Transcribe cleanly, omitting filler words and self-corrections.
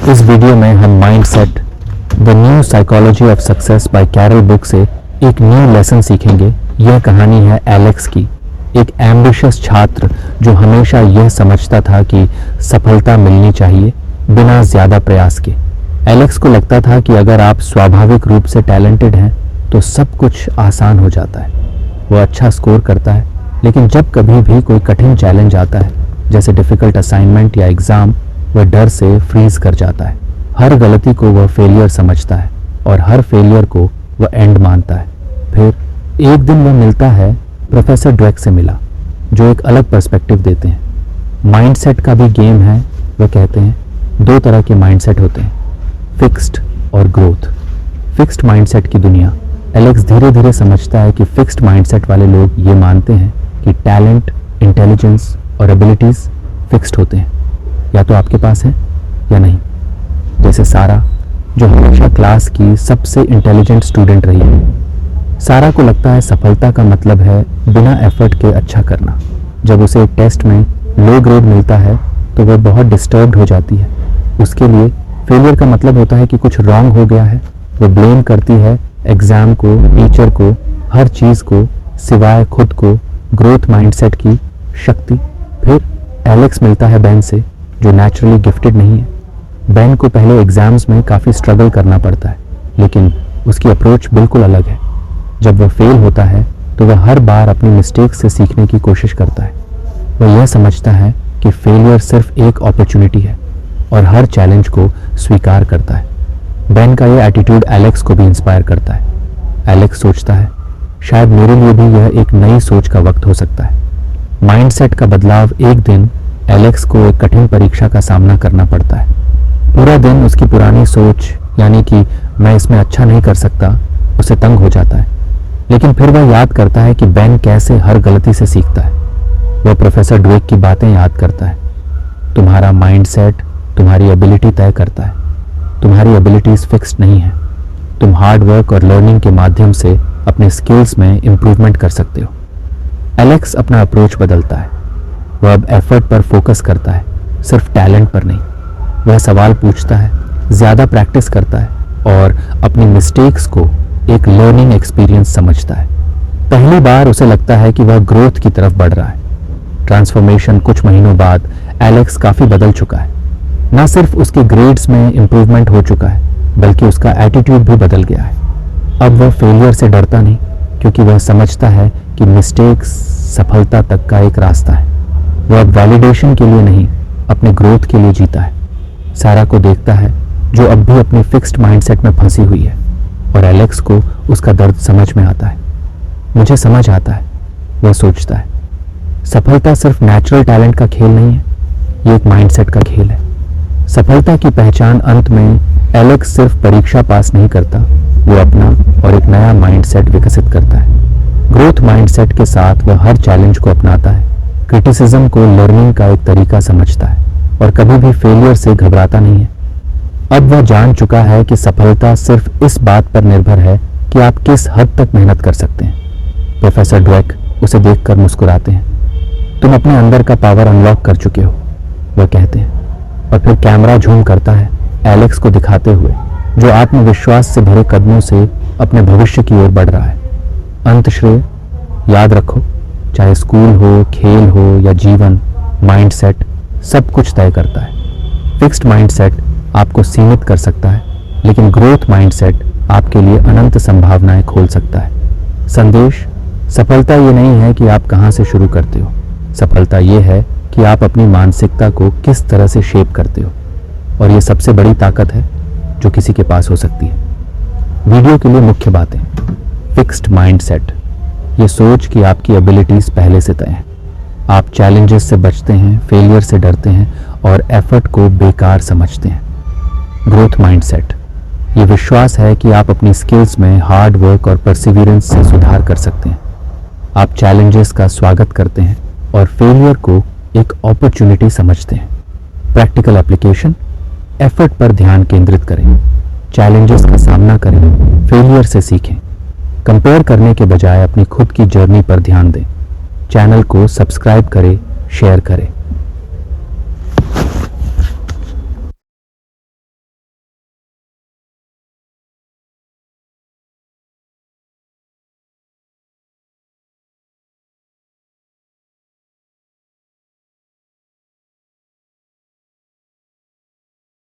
इस वीडियो में हम mindset the new psychology of success by Carol book से एक न्यू लेसन सीखेंगे। यह कहानी है एलेक्स की, एक एम्बिशियस छात्र जो हमेशा यह समझता था कि सफलता मिलनी चाहिए बिना ज़्यादा प्रयास के। एलेक्स को लगता था कि अगर आप स्वाभाविक रूप से टैलेंटेड हैं तो सब कुछ आसान हो जाता है। वो अच्छा स्कोर करता है, लेकिन जब कभी भी कोई कठिन चैलेंज आता है, जैसे डिफ़िकल्ट असाइनमेंट या एग्ज़ाम, वह डर से फ्रीज कर जाता है। हर गलती को वह फेलियर समझता है और हर फेलियर को वह एंड मानता है। फिर एक दिन वह मिलता है, प्रोफेसर ड्वेक से मिला, जो एक अलग पर्सपेक्टिव देते हैं। माइंडसेट का भी गेम है। वह कहते हैं दो तरह के माइंडसेट होते हैं, फिक्स्ड और ग्रोथ। फिक्स्ड माइंडसेट की दुनिया। एलेक्स धीरे धीरे समझता है कि फिक्स्ड माइंडसेट वाले लोग ये मानते हैं कि टैलेंट, इंटेलिजेंस और एबिलिटीज़ फिक्स्ड होते हैं, या तो आपके पास है या नहीं। जैसे सारा, जो हमेशा क्लास की सबसे इंटेलिजेंट स्टूडेंट रही है। सारा को लगता है सफलता का मतलब है बिना एफर्ट के अच्छा करना। जब उसे एक टेस्ट में लो ग्रेड मिलता है तो वह बहुत डिस्टर्ब्ड हो जाती है। उसके लिए फेलियर का मतलब होता है कि कुछ रॉन्ग हो गया है। वह ब्लेम करती है एग्ज़ाम को, टीचर को, हर चीज़ को सिवाय खुद को। ग्रोथ माइंडसेट की शक्ति। फिर एलेक्स मिलता है बेन से, जो नेचुरली गिफ्टेड नहीं है। बेन को पहले एग्ज़ाम्स में काफ़ी स्ट्रगल करना पड़ता है, लेकिन उसकी अप्रोच बिल्कुल अलग है। जब वह फेल होता है तो वह हर बार अपनी मिस्टेक्स से सीखने की कोशिश करता है। वह यह समझता है कि फेलियर सिर्फ एक अपॉर्चुनिटी है और हर चैलेंज को स्वीकार करता है। बेन का यह एटीट्यूड एलेक्स को भी इंस्पायर करता है। एलेक्स सोचता है शायद मेरे लिए भी यह एक नई सोच का वक्त हो सकता है। माइंडसेट का बदलाव। एक दिन एलेक्स को एक कठिन परीक्षा का सामना करना पड़ता है। पूरा दिन उसकी पुरानी सोच, यानी कि मैं इसमें अच्छा नहीं कर सकता, उसे तंग हो जाता है। लेकिन फिर वह याद करता है कि बेन कैसे हर गलती से सीखता है। वह प्रोफेसर ड्वेक की बातें याद करता है। तुम्हारा माइंडसेट तुम्हारी एबिलिटी तय करता है। तुम्हारी एबिलिटीज़ फिक्स्ड नहीं है। तुम हार्ड वर्क और लर्निंग के माध्यम से अपने स्किल्स में इम्प्रूवमेंट कर सकते हो। एलेक्स अपना अप्रोच बदलता है। वह अब एफर्ट पर फोकस करता है, सिर्फ टैलेंट पर नहीं। वह सवाल पूछता है, ज़्यादा प्रैक्टिस करता है और अपनी मिस्टेक्स को एक लर्निंग एक्सपीरियंस समझता है। पहली बार उसे लगता है कि वह ग्रोथ की तरफ बढ़ रहा है। ट्रांसफॉर्मेशन। कुछ महीनों बाद एलेक्स काफ़ी बदल चुका है। न सिर्फ उसके ग्रेड्स में इम्प्रूवमेंट हो चुका है, बल्कि उसका एटीट्यूड भी बदल गया है। अब वह फेलियर से डरता नहीं, क्योंकि वह समझता है कि मिस्टेक्स सफलता तक का एक रास्ता है। वह अब वैलिडेशन के लिए नहीं, अपने ग्रोथ के लिए जीता है। सारा को देखता है, जो अब भी अपने फिक्स्ड माइंडसेट में फंसी हुई है, और एलेक्स को उसका दर्द समझ में आता है। मुझे समझ आता है, वह सोचता है। सफलता सिर्फ नेचुरल टैलेंट का खेल नहीं है, ये एक माइंडसेट का खेल है। सफलता की पहचान। अंत में एलेक्स सिर्फ परीक्षा पास नहीं करता, वो अपना और एक नया माइंडसेट विकसित करता है। ग्रोथ माइंडसेट के साथ वह हर चैलेंज को अपनाता है, क्रिटिसिज्म को लर्निंग का एक तरीका समझता है और कभी भी फेलियर से घबराता नहीं है। अब वह जान चुका है कि सफलता सिर्फ इस बात पर निर्भर है कि आप किस हद तक मेहनत कर सकते हैं। प्रोफेसर ड्वेक उसे देखकर मुस्कुराते हैं। तुम अपने अंदर का पावर अनलॉक कर चुके हो, वह कहते हैं, और फिर कैमरा झूम करता है एलेक्स को दिखाते हुए, जो आत्मविश्वास से भरे कदमों से अपने भविष्य की ओर बढ़ रहा है। अंत श्रेय। याद रखो, चाहे स्कूल हो, खेल हो या जीवन, माइंडसेट सब कुछ तय करता है। फिक्स्ड माइंडसेट आपको सीमित कर सकता है, लेकिन ग्रोथ माइंडसेट आपके लिए अनंत संभावनाएं खोल सकता है। संदेश। सफलता ये नहीं है कि आप कहां से शुरू करते हो, सफलता ये है कि आप अपनी मानसिकता को किस तरह से शेप करते हो, और ये सबसे बड़ी ताकत है जो किसी के पास हो सकती है। वीडियो के लिए मुख्य बातें। फिक्स्ड माइंडसेट, ये सोच कि आपकी एबिलिटीज़ पहले से तय हैं। आप चैलेंजेस से बचते हैं, फेलियर से डरते हैं और एफर्ट को बेकार समझते हैं। ग्रोथ माइंडसेट, ये विश्वास है कि आप अपनी स्किल्स में हार्ड वर्क और परसिवियरेंस से सुधार कर सकते हैं। आप चैलेंजेस का स्वागत करते हैं और फेलियर को एक अपॉर्चुनिटी समझते हैं। Practical application. एफर्ट पर ध्यान केंद्रित करें, चैलेंजेस का सामना करें, फेलियर से सीखें। कंपेयर करने के बजाय अपनी खुद की जर्नी पर ध्यान दें। चैनल को सब्सक्राइब करें, शेयर करें।